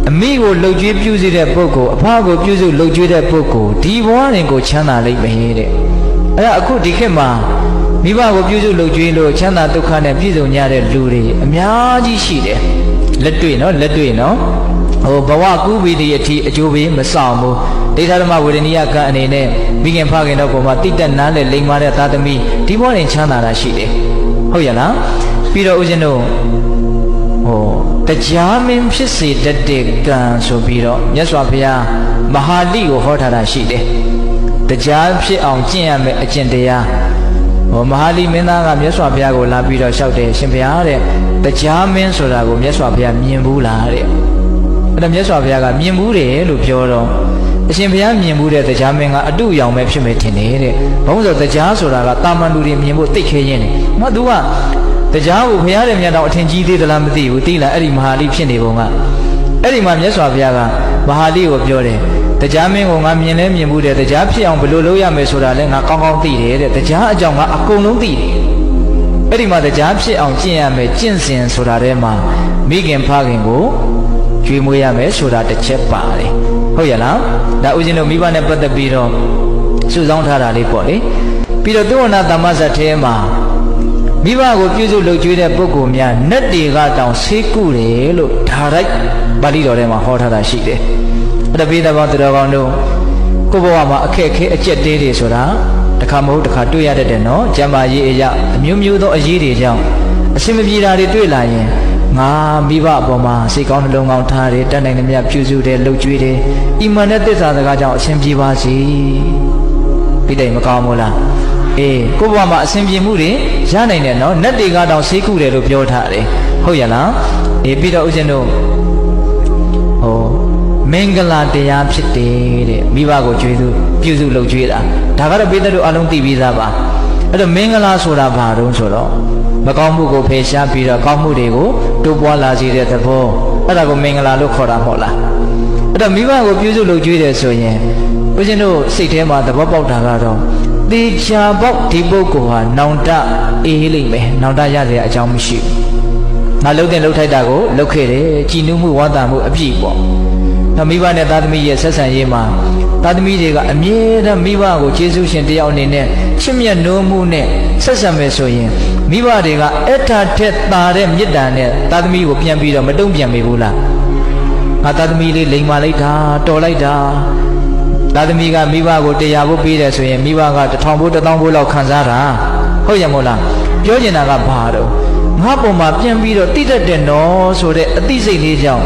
အမိကိုလှုပ်ကြွေးပြုစုတဲ့ပုဂ္ဂိုလ်အဖကိုပြုစုလှုပ်ကြွေးတဲ့ပုဂ္ဂိုလ်ဒီဘဝရင်ကိုချမ်းသာလိမ့်မယ်တဲ့အဲ့ဒါအခုဒီခေတ်မှာမိဘကိုပြုစုလှုပ်ကြွေးလို့ချမ်းသာဒုက္ခနဲ့ပြည့်စုံကြတဲ့လူတွေအများကြီးရှိတယ်လက်တွေ့နော်ဟိုဘဝကူးပြီးတဲ့အထိအကျိုးပေးမဆောင်ဘူးဒိဋ္ဌဓမ္မဝေဒနိယကံအနေနဲ့မိခင်ဖခင်တို့ကမှတိတက်နားနဲ့လိမ်မာတဲ့သာသမီဒီဘဝရင်ချမ်းသာတာရှိတယ်ဟုတ်ရလားပြီးတော့ဦးဇင်းတို့တရားမင်းဖြစ်စေတတ်တဲ့ကံဆိုပြီးတော့မြတ်စွာဘုရားမဟာလိကိုဟောထားတာရှိတယ်တရားဖြစ်အောင်ကျင့်ရမယ်အကျင့်တရားမဟာလိမင်းသားကမြတ်စွာဘုရားကိုလာပြီးတော့လျှောက်တယ်ရှင်ဘုရားတဲ့တရားမင်းဆိုတာကိုမြတ်စွာဘုရားမြင်ဘူးလားတဲ့အဲ့ဒါမြတ်စွာဘုရားကမြင်ဘူးတယ်လို့ပြောတော့အရှင်ဘုရားမြင်ဘူးတဲ့တရားမင်းကအတုအယောင်ပဲဖြစ်မယ်ထင်တယ်တဲ့ဘာလို့ဆိုတရားဆိုတာကတာမန်လူတွေမြင်ဖို့သိခဲရင်းတယ်ငါသူကတရားကိုဘုရားရဲ့မြတ်တော်အထင်ကြီးသေးသလားမသိဘူးသိလားအဲ့ဒီမဟာလိဖြစ်နေပုံကအဲ့ဒီမှာမြတ်စွာဘုရားကမဟာလိကိုပြောတယ်တရားမင်းကိုငါမြင်လဲမြင်ဘူးတဲ့တရားဖြစ်အောင်ဘယ်လိုလုပ်ရမယ်ဆိုတာလဲငါကောင်းကောင်းသိတယ်တဲ့တရားအကြောင်းကအကုန်လုံးသိတယ်အဲ့ဒီမှာတရားဖြစ်အောင်ကျင့်ရမယ်ကျင့်စဉ်ဆိုတာထဲမှာမိခင်ဖခင်ကိုကျွေးမွေးရမယ်ဆိုတာတစ်ချက်ပါတယ်ဟုတ်ရလားဒါဦးဇင်းတို့မိဘနဲ့ပတ်သက်ပြီးတော့စုဆောင်းထားတာလေးပေါ့လေပြီးတော့သုဝဏ္ဏသမ္မဇတ်ထဲမှာမိဘကိုပြုစုလုပ်ကြွေးတဲ့ပုဂ္ဂိုလ်များနတ်တွေကတောင်ဆေးကုတယ်လို့ဒါရိုက်ပါဠိတော်ထဲမှာဟောထားတာရှိတယ်အဲ့ဒါပိဿဘောသူတော်ကောင်းတို့ကိုယ့်ဘဝမှာအခက်အခဲအကျက်တေးတွေဆိုတာတစ်ခါမဟုတ်တစ်ခါတွေ့ရတတ်တယ်နော်ကျမ်းမာရေးအရာအမျိုးမျိုးသောအရေးတွေကြောင့်အရှင်မပြေတာတွေတွေ့လာရင်ငါမိဘအပေါ်မှာစိတ်ကောင်းနှလုံးကောင်းထားတယ်တတ်နိုင်သမျှပြုစုတယ်လုပ်ကြွေးတယ်အီမန်နဲ့သစ္စာစကားကြောင့်အရှင်ပြေပါစေပိဋိမကောင်းဘူးလားအေးကိုယ့်ဘဝမှာအစဉ်ပြေမှုတွေရနိုင်တယ်နော်နတ်တွေကတောင်ဆေးကုတယ်လို့ပြောထားတယ်ဟုတ်ရလားအေးပြီးတော့ဦးဇင်းတို့မင်္ဂလာတရားဖြစ်တယ်တဲ့မိဘကိုကျွေးသူပြုစုလုပ်ကျွေးတာဒါကတော့ပိဋကတို့အလုံးသိပြီးသားပါအဲ့တော့မင်္ဂလာဆိုတာဘာတုံးဆိုတော့မကောင်းမှုကိုဖယ်ရှားပြီးတော့ကောင်းမှုတွေကိုတိုးပွားလာစေတဲ့သဘောအဲ့ဒါကိုမင်္ဂလာလို့ခေါ်တာမဟုတ်လားအဲ့တော့မိဘကိုပြုစုလုပ်ကျွေးတယ်ဆိုရင်ဦးဇင်းတို့စိတ်ထဲမှာသဘောပေါက်တာကတော့တေချာပေါက်ဒီပုဂ္ဂိုလ်ဟာနောင်တအေးလိမ့်မယ်နောင်တရတဲ့အကြောင်းမရှိဘူးငါလှုပ်တဲ့လှုပ်ထိုက်တာကိုလှုပ်ခဲ့တယ်ကြည်နူးမှုဝါသမှုအပြည့်ပေါ့မိဘနဲ့သားသမီးရဲ့ဆက်ဆံရေးမှာသားသမီးတွေကအမြဲတမ်းမိဘကိုကျေးဇူးရှင်တယောက်အနေနဲ့ချစ်မြတ်နိုးမှုနဲ့ဆက်ဆံမယ်ဆိုရင်မိဘတွေကအထာထက်သာတဲ့မေတ္တာနဲ့သားသမီးကိုပြန်ပြီးတော့မတုံ့ပြန်မိဘူးလားငါသားသမီးလေးလိမ်မာလိုက်တာတော်လိုက်တာသားသမီးကမိဘကိုတရားဖို့ပေးတယ်ဆိုရင်မိဘက1000ဘိုး1000ဘိုးလောက်ခံစားတာဟုတ်ရမို့လားပြောချင်တာကဘာတော့ငါပုံမှာပြန်ပြီးတော့တိတတ်တယ်နော်ဆိုတဲ့အသိစိတ်လေးကြောင့်